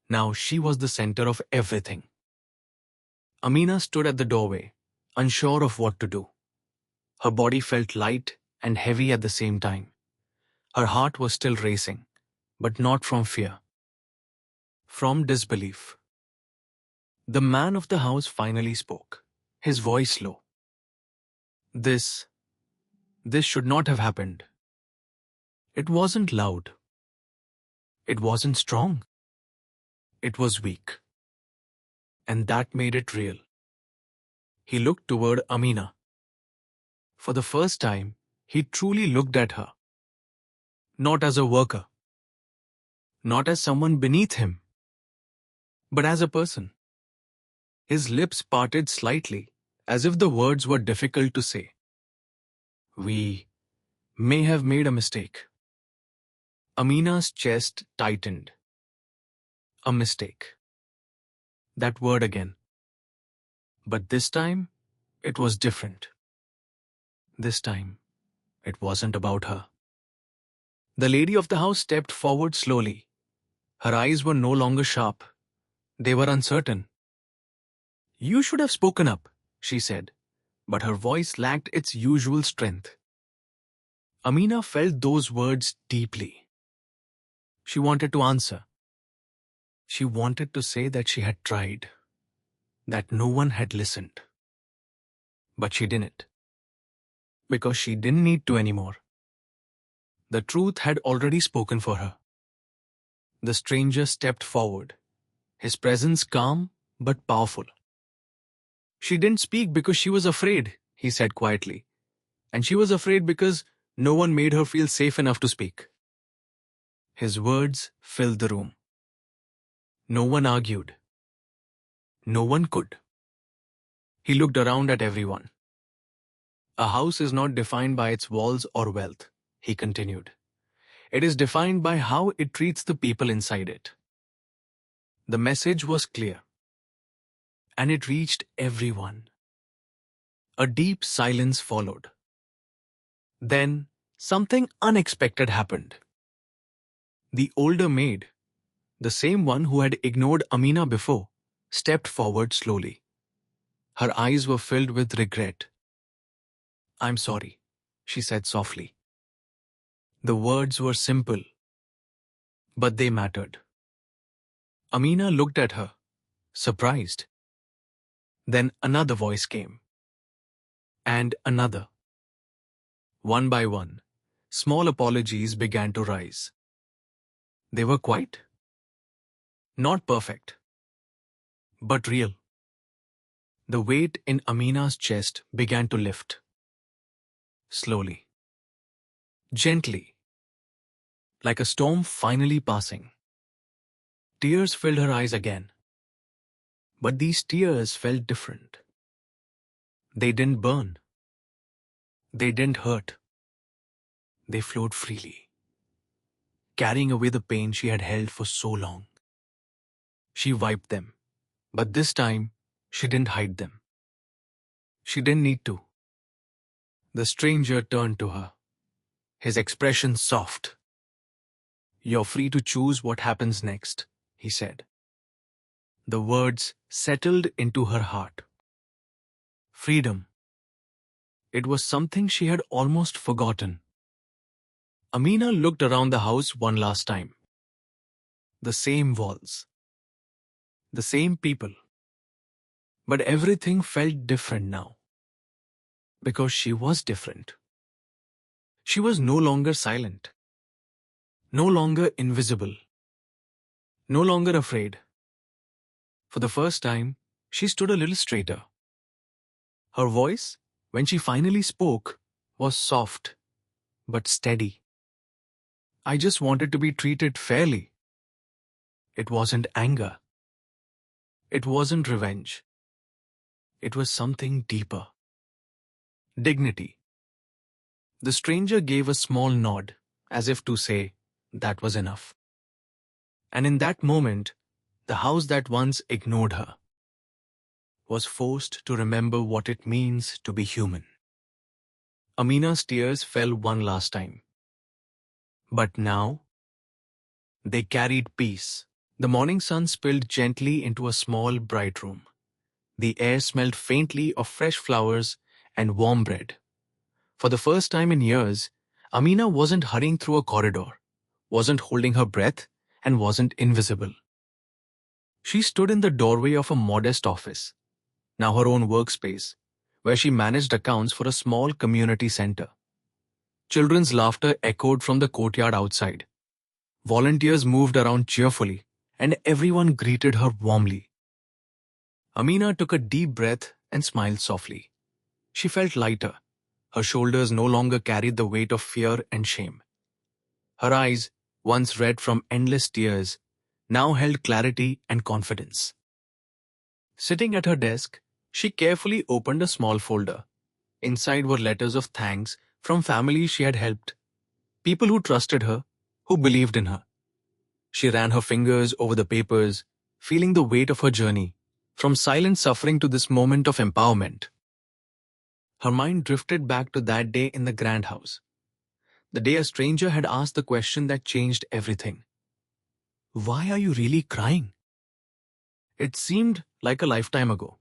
Now she was the center of everything. Amina stood at the doorway, unsure of what to do. Her body felt light and heavy at the same time. Her heart was still racing, but not from fear, from disbelief. The man of the house finally spoke, his voice low. This, this should not have happened. It wasn't loud. It wasn't strong. It was weak. And that made it real. He looked toward Amina. For the first time, he truly looked at her. Not as a worker, not as someone beneath him, but as a person. His lips parted slightly, as if the words were difficult to say. We may have made a mistake. Amina's chest tightened. A mistake. That word again. But this time, it was different. This time, it wasn't about her. The lady of the house stepped forward slowly. Her eyes were no longer sharp. They were uncertain. You should have spoken up, she said, but her voice lacked its usual strength. Amina felt those words deeply. She wanted to answer. She wanted to say that she had tried, that no one had listened. But she didn't. Because she didn't need to anymore. The truth had already spoken for her. The stranger stepped forward, his presence calm but powerful. She didn't speak because she was afraid, he said quietly. And she was afraid because no one made her feel safe enough to speak. His words filled the room. No one argued. No one could. He looked around at everyone. A house is not defined by its walls or wealth, he continued. It is defined by how it treats the people inside it. The message was clear. And it reached everyone. A deep silence followed. Then, something unexpected happened. The older maid, the same one who had ignored Amina before, stepped forward slowly. Her eyes were filled with regret. I'm sorry, she said softly. The words were simple, but they mattered. Amina looked at her, surprised. Then another voice came. And another. One by one, small apologies began to rise. They were quiet. Not perfect, but real. The weight in Amina's chest began to lift. Slowly. Gently. Like a storm finally passing. Tears filled her eyes again. But these tears felt different. They didn't burn. They didn't hurt. They flowed freely, carrying away the pain she had held for so long. She wiped them, but this time she didn't hide them. She didn't need to. The stranger turned to her, his expression soft. You're free to choose what happens next, he said. The words settled into her heart. Freedom. It was something she had almost forgotten. Amina looked around the house one last time. The same walls. The same people. But everything felt different now. Because she was different. She was no longer silent. No longer invisible. No longer afraid. For the first time, she stood a little straighter. Her voice, when she finally spoke, was soft, but steady. I just wanted to be treated fairly. It wasn't anger. It wasn't revenge. It was something deeper. Dignity. The stranger gave a small nod, as if to say, that was enough. And in that moment, the house that once ignored her was forced to remember what it means to be human. Amina's tears fell one last time. But now, they carried peace. The morning sun spilled gently into a small, bright room. The air smelled faintly of fresh flowers and warm bread. For the first time in years, Amina wasn't hurrying through a corridor, wasn't holding her breath, and wasn't invisible. She stood in the doorway of a modest office, now her own workspace, where she managed accounts for a small community center. Children's laughter echoed from the courtyard outside. Volunteers moved around cheerfully, and everyone greeted her warmly. Amina took a deep breath and smiled softly. She felt lighter. Her shoulders no longer carried the weight of fear and shame. Her eyes, once red from endless tears, now held clarity and confidence. Sitting at her desk, she carefully opened a small folder. Inside were letters of thanks from families she had helped, people who trusted her, who believed in her. She ran her fingers over the papers, feeling the weight of her journey, from silent suffering to this moment of empowerment. Her mind drifted back to that day in the grand house, the day a stranger had asked the question that changed everything. Why are you really crying? It seemed like a lifetime ago.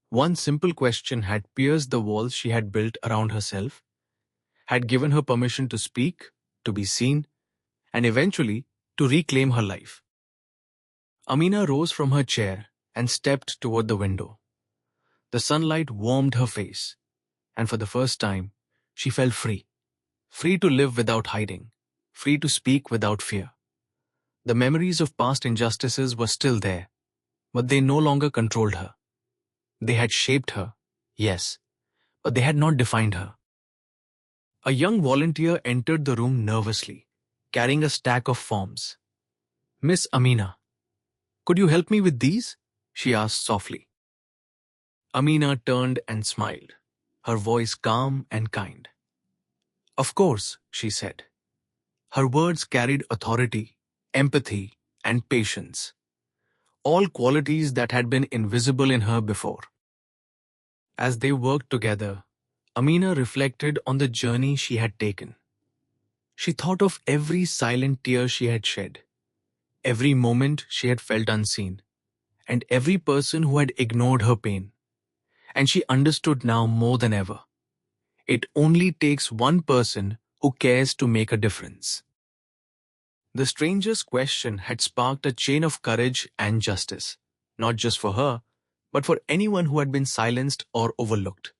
One simple question had pierced the walls she had built around herself, had given her permission to speak, to be seen, and eventually to reclaim her life. Amina rose from her chair and stepped toward the window. The sunlight warmed her face, and for the first time, she felt free. Free to live without hiding, free to speak without fear. The memories of past injustices were still there, but they no longer controlled her. They had shaped her, yes, but they had not defined her. A young volunteer entered the room nervously, carrying a stack of forms. Miss Amina, could you help me with these? She asked softly. Amina turned and smiled, her voice calm and kind. Of course, she said. Her words carried authority, empathy, and patience, all qualities that had been invisible in her before. As they worked together, Amina reflected on the journey she had taken. She thought of every silent tear she had shed, every moment she had felt unseen, and every person who had ignored her pain. And she understood now more than ever. It only takes one person who cares to make a difference. The stranger's question had sparked a chain of courage and justice, not just for her, but for anyone who had been silenced or overlooked.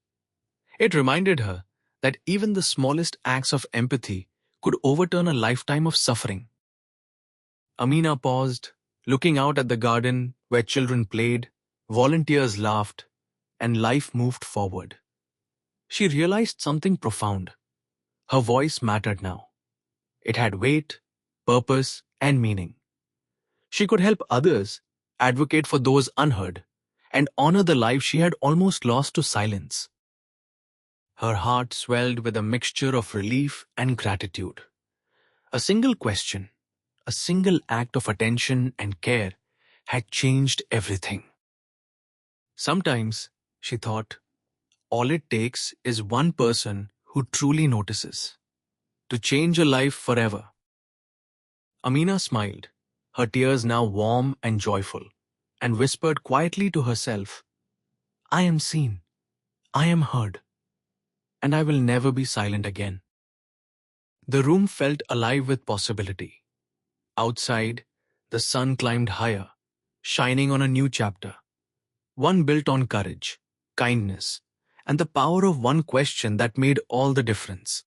It reminded her that even the smallest acts of empathy could overturn a lifetime of suffering. Amina paused, looking out at the garden where children played, volunteers laughed, and life moved forward. She realized something profound. Her voice mattered now. It had weight, purpose, and meaning. She could help others, advocate for those unheard, and honor the life she had almost lost to silence. Her heart swelled with a mixture of relief and gratitude. A single question, a single act of attention and care had changed everything. Sometimes, she thought, all it takes is one person who truly notices to change a life forever. Amina smiled, her tears now warm and joyful, and whispered quietly to herself, I am seen, I am heard, and I will never be silent again. The room felt alive with possibility. Outside, the sun climbed higher, shining on a new chapter, one built on courage, kindness, and the power of one question that made all the difference.